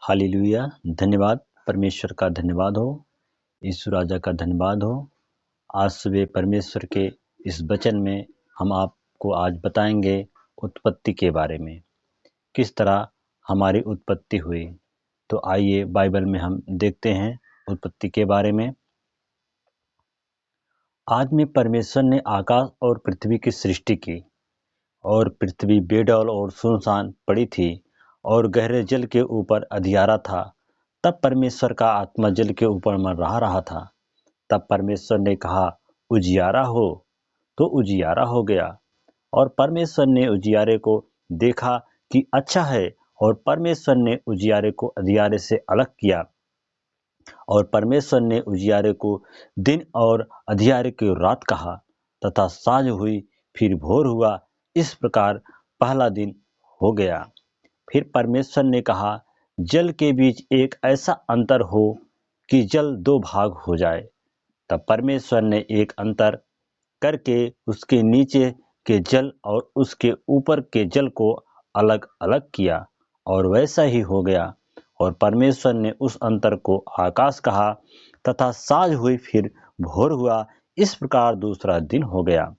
Hallelujah. धन्यवाद, परमेश्वर का धन्यवाद हो, यीशु राजा का धन्यवाद हो। आज सुबह परमेश्वर के इस वचन में हम आपको आज बताएंगे उत्पत्ति के बारे में, किस तरह हमारी उत्पत्ति हुई। तो आइए बाइबल में हम देखते हैं उत्पत्ति के बारे में। आज में परमेश्वर ने आकाश और पृथ्वी की सृष्टि की, और पृथ्वी बेडौल और सुनसान पड़ी थी, और गहरे जल के ऊपर अंधियारा था। तब परमेश्वर का आत्मा जल के ऊपर मंडरा रहा था। तब परमेश्वर ने कहा, उजियारा हो। तो उजियारा हो गया। और परमेश्वर ने उजियारे को देखा कि अच्छा है, और परमेश्वर ने उजियारे को अंधियारे से अलग किया। और परमेश्वर ने उजियारे को दिन और अंधियारे को रात कहा, तथा साँझ हुई, फिर भोर हुआ। इस प्रकार पहला दिन हो गया। फिर परमेश्वर ने कहा, जल के बीच एक ऐसा अंतर हो कि जल दो भाग हो जाए। तब परमेश्वर ने एक अंतर करके उसके नीचे के जल और उसके ऊपर के जल को अलग अलग किया, और वैसा ही हो गया। और परमेश्वर ने उस अंतर को आकाश कहा, तथा साँझ हुई, फिर भोर हुआ। इस प्रकार दूसरा दिन हो गया।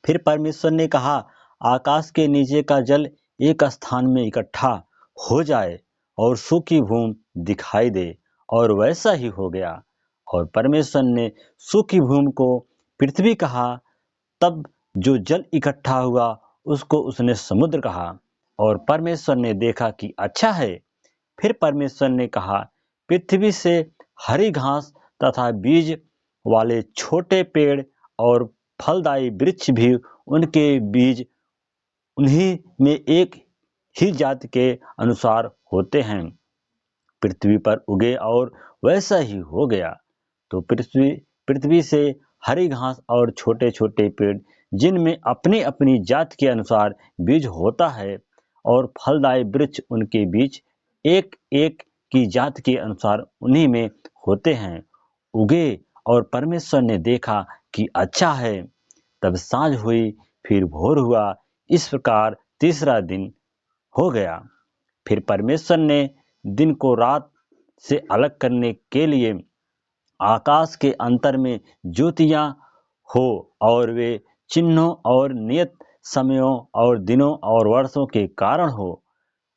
फिर परमेश्वर ने कहा, आकाश के नीचे का जल एक स्थान में इकट्ठा हो जाए, और सूखी भूमि दिखाई दे, और वैसा ही हो गया। और परमेश्वर ने सूखी भूमि को पृथ्वी कहा। तब जो जल इकट्ठा हुआ उसको उसने समुद्र कहा। और परमेश्वर ने देखा कि अच्छा है। फिर परमेश्वर ने कहा, पृथ्वी से हरी घास तथा बीज वाले छोटे पेड़ और फलदायी वृक्ष भी उनके बीज उन्हीं में एक ही जाति के अनुसार होते हैं, पृथ्वी पर उगे, और वैसा ही हो गया। तो पृथ्वी पृथ्वी से हरी घास और छोटे छोटे पेड़, जिनमें अपनी अपनी जात के अनुसार बीज होता है, और फलदायी वृक्ष उनके बीच एक एक की जात के अनुसार उन्हीं में होते हैं, उगे। और परमेश्वर ने देखा कि अच्छा है। तब साँझ हुई, फिर भोर हुआ। इस प्रकार तीसरा दिन हो गया। फिर परमेश्वर ने दिन को रात से अलग करने के लिए आकाश के अंतर में ज्योतियां हो, और वे चिन्हों और नियत समयों और दिनों और वर्षों के कारण हो।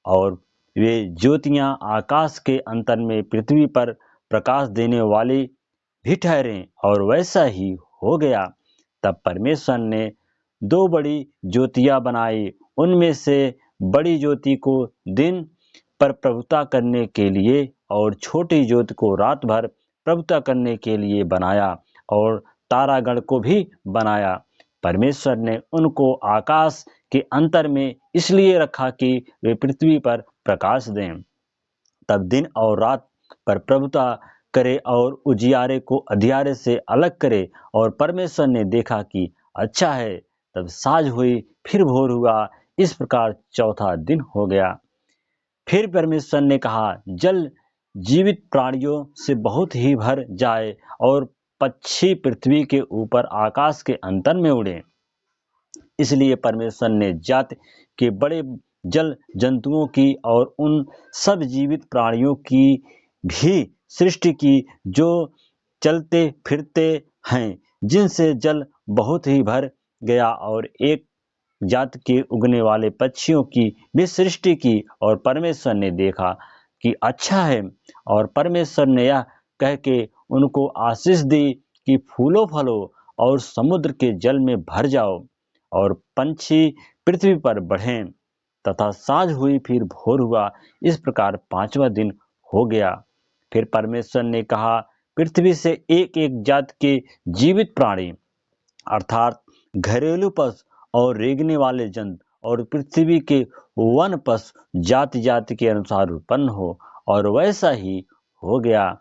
और वे ज्योतियां आकाश के अंतर में पृथ्वी पर प्रकाश देने वाली भी ठहरें, और वैसा ही हो गया। तब परमेश्वर ने दो बड़ी ज्योतियां बनाई। उनमें से बड़ी ज्योति को दिन पर प्रभुता करने के लिए, और छोटी ज्योति को रात भर प्रभुता करने के लिए बनाया, और तारागण को भी बनाया। परमेश्वर ने उनको आकाश के अंतर में इसलिए रखा कि वे पृथ्वी पर प्रकाश दें, तब दिन और रात पर प्रभुता करे, और उजियारे को अंधियारे से अलग करे। और परमेश्वर ने देखा कि अच्छा है। तब साँझ हुई, फिर भोर हुआ। इस प्रकार चौथा दिन हो गया। फिर परमेश्वर ने कहा, जल जीवित प्राणियों से बहुत ही भर जाए, और पक्षी पृथ्वी के ऊपर आकाश के अंतर में उड़े। इसलिए परमेश्वर ने जाति के बड़े जल जंतुओं की और उन सब जीवित प्राणियों की भी सृष्टि की, जो चलते फिरते हैं, जिनसे जल बहुत ही भर गया। और एक जात के उगने वाले पक्षियों की भी सृष्टि की। और परमेश्वर ने देखा कि अच्छा है। और परमेश्वर ने यह कह के उनको आशीष दी कि फूलो फलो, और समुद्र के जल में भर जाओ, और पंछी पृथ्वी पर बढ़ें। तथा साँझ हुई, फिर भोर हुआ। इस प्रकार पांचवा दिन हो गया। फिर परमेश्वर ने कहा, पृथ्वी से एक एक जात के जीवित प्राणी, अर्थात घरेलू पशु और रेंगने वाले जंतु, और पृथ्वी के वन पशु जाति जाति के अनुसार उत्पन्न हो, और वैसा ही हो गया।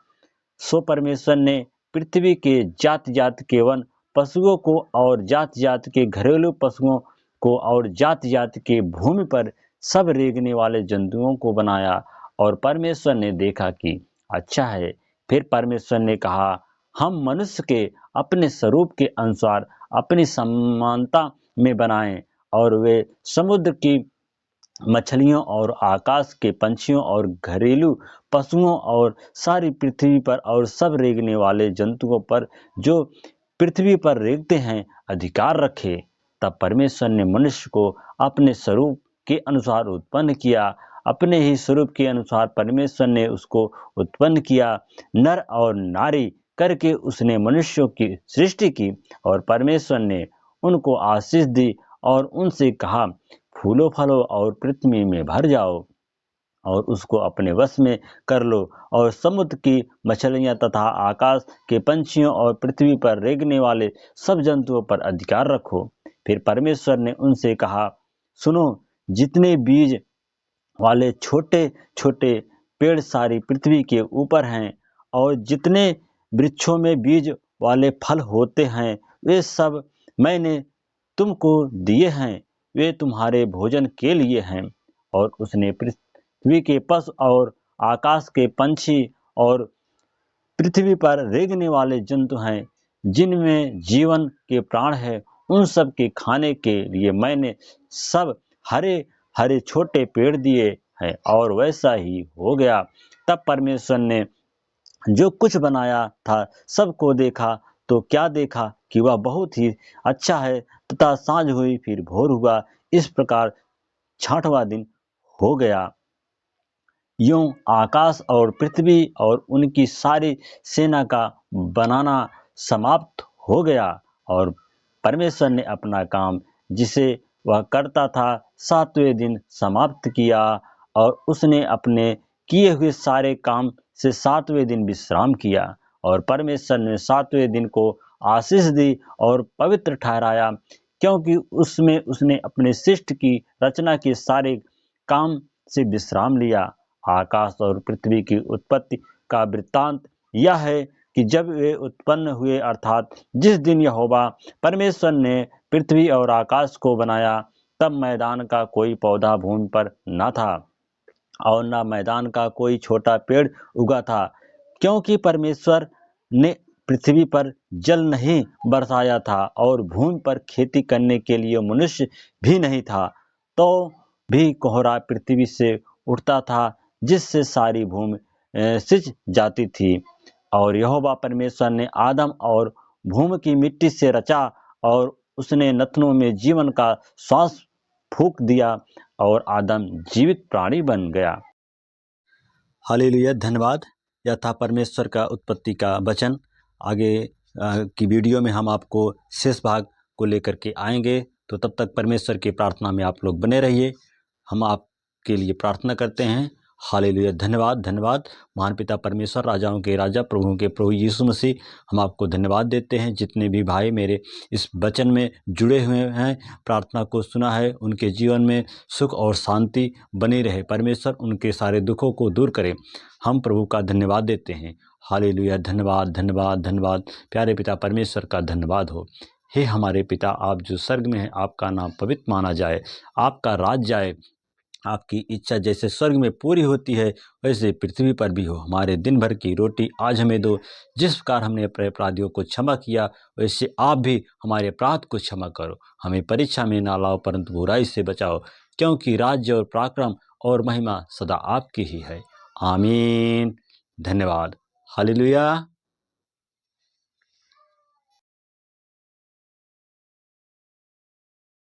सो परमेश्वर ने पृथ्वी के जाति जाति के वन पशुओं को, और जाति जाति के घरेलू पशुओं को, और जाति जाति के भूमि पर सब रेंगने वाले जंतुओं को बनाया। और परमेश्वर ने देखा कि अच्छा है। फिर परमेश्वर ने कहा, हम मनुष्य के अपने स्वरूप के अनुसार अपनी समानता में बनाएं, और वे समुद्र की मछलियों और आकाश के पंछियों और घरेलू पशुओं और सारी पृथ्वी पर और सब रेंगने वाले जंतुओं पर जो पृथ्वी पर रेंगते हैं अधिकार रखे। तब परमेश्वर ने मनुष्य को अपने स्वरूप के अनुसार उत्पन्न किया, अपने ही स्वरूप के अनुसार परमेश्वर ने उसको उत्पन्न किया, नर और नारी करके उसने मनुष्यों की सृष्टि की। और परमेश्वर ने उनको आशीष दी और उनसे कहा, फूलो फलो और पृथ्वी में भर जाओ और उसको अपने वश में कर लो और समुद्र की मछलियां तथा आकाश के पंछियों और पृथ्वी पर रेंगने वाले सब जंतुओं पर अधिकार रखो। फिर परमेश्वर ने उनसे कहा, सुनो, जितने बीज वाले छोटे छोटे पेड़ सारी पृथ्वी के ऊपर हैं और जितने वृक्षों में बीज वाले फल होते हैं वे सब मैंने तुमको दिए हैं, वे तुम्हारे भोजन के लिए हैं। और उसने पृथ्वी के पशु और आकाश के पंछी और पृथ्वी पर रेंगने वाले जंतु हैं जिनमें जीवन के प्राण है, उन सब के खाने के लिए मैंने सब हरे हरे छोटे पेड़ दिए हैं। और वैसा ही हो गया। तब परमेश्वर ने जो कुछ बनाया था सबको देखा, तो क्या देखा कि वह बहुत ही अच्छा है। तथा साँझ हुई, फिर भोर हुआ, इस प्रकार छठवां दिन हो गया। यूं आकाश और पृथ्वी और उनकी सारी सेना का बनाना समाप्त हो गया। और परमेश्वर ने अपना काम जिसे वह करता था सातवें दिन समाप्त किया। और उसने अपने किए हुए सारे काम से सातवें दिन विश्राम किया। और परमेश्वर ने सातवें दिन को आशीष दी और पवित्र ठहराया, क्योंकि उसमें उसने अपने सृष्टि की रचना के सारे काम से विश्राम लिया। आकाश और पृथ्वी की उत्पत्ति का वृत्तांत यह है कि जब वे उत्पन्न हुए, अर्थात जिस दिन यहोवा परमेश्वर ने पृथ्वी और आकाश को बनाया, तब मैदान का कोई पौधा भूमि पर न था और न मैदान का कोई छोटा पेड़ उगा था, क्योंकि परमेश्वर ने पृथ्वी पर जल नहीं बरसाया था और भूमि पर खेती करने के लिए मनुष्य भी नहीं था। तो भी कोहरा पृथ्वी से उठता था, जिससे सारी भूमि सिंच जाती थी। और यहोवा परमेश्वर ने आदम और भूमि की मिट्टी से रचा और उसने नथनों में जीवन का श्वास फूंक दिया और आदम जीवित प्राणी बन गया। हालेलुया, धन्यवाद। यह था परमेश्वर का उत्पत्ति का वचन। आगे की वीडियो में हम आपको शेष भाग को लेकर के आएंगे, तो तब तक परमेश्वर की प्रार्थना में आप लोग बने रहिए। हम आपके लिए प्रार्थना करते हैं। हालेलुया, धन्यवाद धन्यवाद। महान पिता परमेश्वर, राजाओं के राजा, प्रभुओं के प्रभु यीशु मसीह, हम आपको धन्यवाद देते हैं। जितने भी भाई मेरे इस वचन में जुड़े हुए हैं, प्रार्थना को सुना है, उनके जीवन में सुख और शांति बनी रहे। परमेश्वर उनके सारे दुखों को दूर करे। हम प्रभु का धन्यवाद देते हैं। हालेलुया, धन्यवाद धन्यवाद धन्यवाद। प्यारे पिता परमेश्वर का धन्यवाद हो। हे हमारे पिता, आप जो स्वर्ग में हैं, आपका नाम पवित्र माना जाए, आपका राज जाए, आपकी इच्छा जैसे स्वर्ग में पूरी होती है वैसे पृथ्वी पर भी हो। हमारे दिन भर की रोटी आज हमें दो। जिस प्रकार हमने अपने अपराधियों को क्षमा किया, वैसे आप भी हमारे अपराध को क्षमा करो। हमें परीक्षा में ना लाओ, परंतु बुराई से बचाओ, क्योंकि राज्य और पराक्रम और महिमा सदा आपकी ही है। आमीन। धन्यवाद। हालेलुया।